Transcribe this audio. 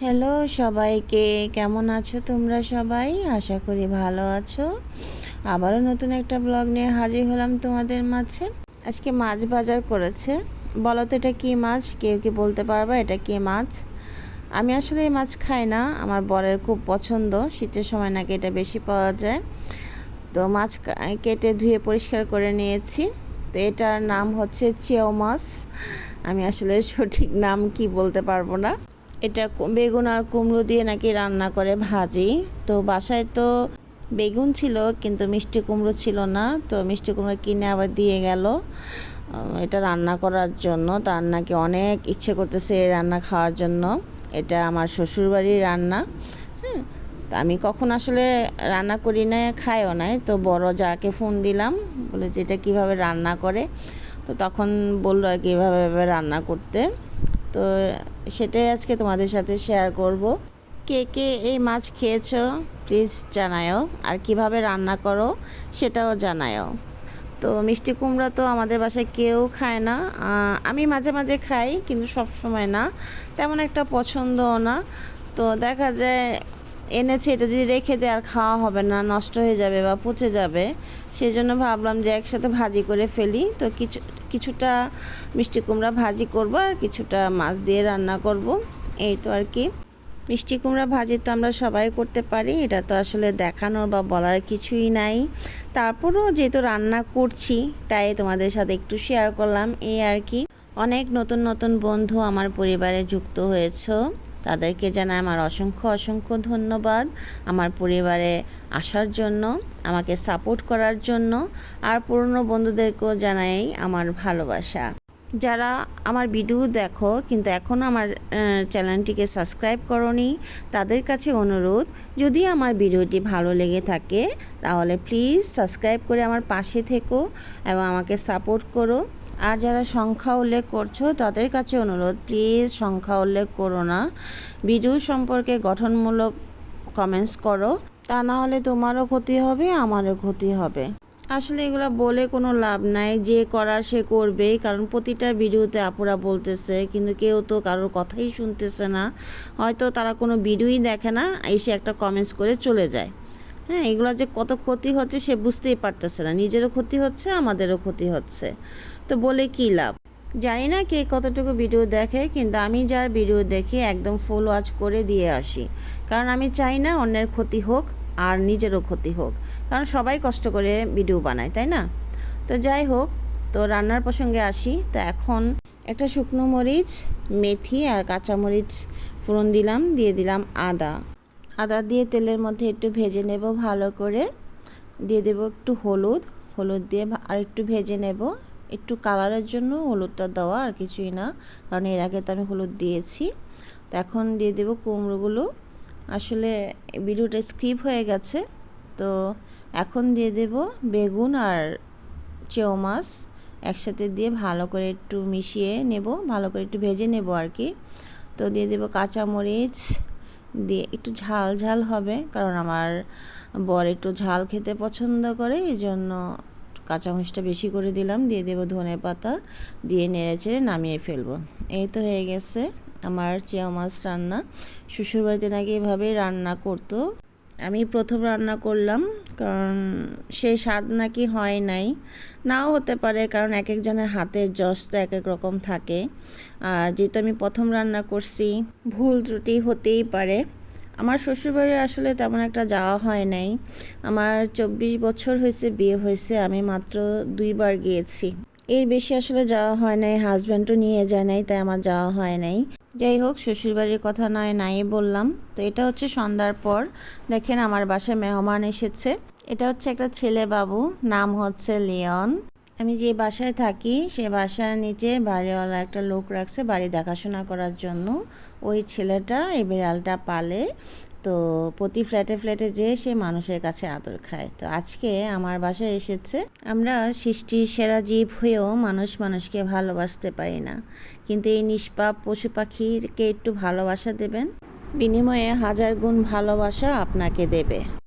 Hello সবাইকে, কেমন আছো তোমরা সবাই? আশা করি ভালো আছো। আবারও নতুন একটা ব্লগ নিয়ে হাজির হলাম তোমাদের মাঝে। আজকে মাছ বাজার করেছে। বলো তো এটা কী মাছ? কেউ কি বলতে পারবা এটা কী মাছ? আমি আসলে এই মাছ খাই না, আমার বরের খুব পছন্দ। শীতের সময় নাকি এটা বেশি পাওয়া যায়। তো মাছ কেটে ধুয়ে পরিষ্কার করে নিয়েছি। তো এটার নাম হচ্ছে চেও মাছ। আমি আসলে সঠিক নাম কি বলতে পারবো না। এটা বেগুন আর কুমড়ো দিয়ে নাকি রান্না করে ভাজি। তো বাসায় তো বেগুন ছিল কিন্তু মিষ্টি কুমড়ো ছিল না, তো মিষ্টি কুমড়ো কিনে আবার দিয়ে গেল এটা রান্না করার জন্য। তার নাকি অনেক ইচ্ছে করতেছে এই রান্না খাওয়ার জন্য। এটা আমার শ্বশুরবাড়ির রান্না। হ্যাঁ, তো আমি কখন আসলে রান্না করি না, খাইও নাই। তো বড় যাকে ফোন দিলাম, বলে যে এটা কীভাবে রান্না করে। তো তখন বললো আর কি এভাবে রান্না করতে। তো সেটাই আজকে তোমাদের সাথে শেয়ার করব। কে কে এই মাছ খেয়েছো প্লিজ জানায়ও, আর কিভাবে রান্না করো সেটাও জানায়ও। তো মিষ্টি কুমড়া তো আমাদের বাসায় কেউ খায় না। আমি মাঝে মাঝে খাই কিন্তু সব সময় না, তেমন একটা পছন্দও না। তো দেখা যায় এনেছে, এটা যদি রেখে দেয় আর খাওয়া হবে না, নষ্ট হয়ে যাবে বা পচে যাবে। সেই জন্য ভাবলাম যে একসাথে ভাজি করে ফেলি। তো কিছুটা মিষ্টি কুমড়া ভাজি করব আর কিছুটা মাছ দিয়ে রান্না করব, এই তো আর কি। মিষ্টি কুমড়া ভাজি তো আমরা সবাই করতে পারি, এটা তো আসলে দেখানোর বা বলার কিছুই নাই। তারপরও যেহেতু রান্না করছি তাই তোমাদের সাথে একটু শেয়ার করলাম, এই আর কি। অনেক নতুন নতুন বন্ধু আমার পরিবারে যুক্ত হয়েছে, তাদেরকে জানাই আমার অসংখ্য অসংখ্য ধন্যবাদ আমার পরিবারে আসার জন্য, আমাকে সাপোর্ট করার জন্য। আর পুরনো বন্ধুদেরকেও জানাই আমার ভালোবাসা। যারা আমার ভিডিও দেখো কিন্তু এখনও আমার চ্যানেলটিকে সাবস্ক্রাইব করোনি, তাদের কাছে অনুরোধ, যদি আমার ভিডিওটি ভালো লেগে থাকে তাহলে প্লিজ সাবস্ক্রাইব করে আমার পাশে থেকো এবং আমাকে সাপোর্ট করো। আর যারা সংখ্যা উল্লেখ করছো তাদের কাছে অনুরোধ, প্লিজ সংখ্যা উল্লেখ করো না, ভিডিও সম্পর্কে গঠনমূলক কমেন্টস করো, তা না হলে তোমারও ক্ষতি হবে, আমারও ক্ষতি হবে। আসলে এগুলো বলে কোনো লাভ নাই, যে করার সে করবেই, কারণ প্রতিটা ভিডিওতে আপুরা বলতেছে কিন্তু কেউ তো কারোর কথাই শুনতেছে না। হয়তো তারা কোনো ভিডিওই দেখে না, এসে একটা কমেন্টস করে চলে যায়। হ্যাঁ, এগুলো যে কত ক্ষতি হচ্ছে সে বুঝতেই পারতেছে না, নিজেরও ক্ষতি হচ্ছে আমাদেরও ক্ষতি হচ্ছে। তো বলে কী লাভ? জানি না কে কতটুকু ভিডিও দেখে, কিন্তু আমি যার ভিডিও দেখি একদম ফুল ওয়াচ করে দিয়ে আসি, কারণ আমি চাই না অন্যের ক্ষতি হোক আর নিজেরও ক্ষতি হোক, কারণ সবাই কষ্ট করে ভিডিও বানায়, তাই না? তো যাই হোক, তো রান্নার প্রসঙ্গে আসি। তো এখন একটা শুকনো মরিচ, মেথি আর কাঁচামরিচ ফোড়ন দিলাম, দিয়ে দিলাম আদা। আদা দিয়ে তেলের মধ্যে একটু ভেজে নেব ভালো করে। দিয়ে দেব একটু হলুদ, হলুদ দিয়ে আর একটু ভেজে নেব, একটু কালারের জন্য হলুদটা দেওয়া, আর কিছুই না, কারণ এর আগে তো আমি হলুদ দিয়েছি। তো এখন দিয়ে দেব কুমড়োগুলো। আসলে ভিডিওটা স্কিপ হয়ে গেছে, তো এখন দিয়ে দেব বেগুন আর চেও মাছ একসাথে দিয়ে ভালো করে একটু মিশিয়ে নেব, ভালো করে একটু ভেজে নেব আর কি। তো দিয়ে দেব কাঁচামরিচ, দিয়ে একটু ঝাল ঝাল হবে, কারণ আমার বর একটু ঝাল খেতে পছন্দ করে, এই জন্য কাঁচামরিচটা বেশি করে দিলাম। দিয়ে দেব ধনে পাতা, দিয়ে নেড়ে চেড়ে নামিয়ে ফেলবো। এই তো হয়ে গেছে আমার চেও মাছ রান্না। শ্বশুরবাড়িতে নাকি এভাবেই রান্না করতো, আমি প্রথম রান্না করলাম, কারণ সেই স্বাদ নাকি হয় নাই, নাও হতে পারে, কারণ এক একজনের হাতের জস তো এক এক রকম থাকে। আর যেহেতু আমি প্রথম রান্না করছি, ভুল ত্রুটি হতেই পারে। আমার শ্বশুরবাড়ি আসলে তেমন একটা যাওয়া হয় নাই, আমার 24 বছর হয়েছে বিয়ে হয়েছে, আমি মাত্র 2বার গিয়েছি, এর বেশি আসলে যাওয়া হয় নাই, হাজব্যান্ডও নিয়ে যায় নাই, তাই আমার যাওয়া হয় নাই। যাই হোক, শ্বশুরবাড়ির কথা নাই বললাম। তো এটা হচ্ছে সন্ধ্যার পর, দেখেন আমার বাসায় মেহমান এসেছে। এটা হচ্ছে একটা ছেলে বাবু, নাম হচ্ছে লিওন। আমি যে বাসায় থাকি সে বাসার নিচে বাড়িওয়ালা একটা লোক রাখছে বাড়ি দেখাশোনা করার জন্য। ওই ছেলেটা এই বিড়ালটা পালে, তো প্রতি ফ্ল্যাটে ফ্ল্যাটে যেয়ে সে মানুষের কাছে আদর খায়। তো আজকে আমার বাসায় এসেছে। আমরা সৃষ্টির সেরা জীব হয়েও মানুষকে ভালোবাসতে পারি না, কিন্তু এই নিষ্পাপ পশু পাখিকে একটু ভালোবাসা দেবেন, বিনিময়ে 1000 গুণ ভালোবাসা আপনাকে দেবে।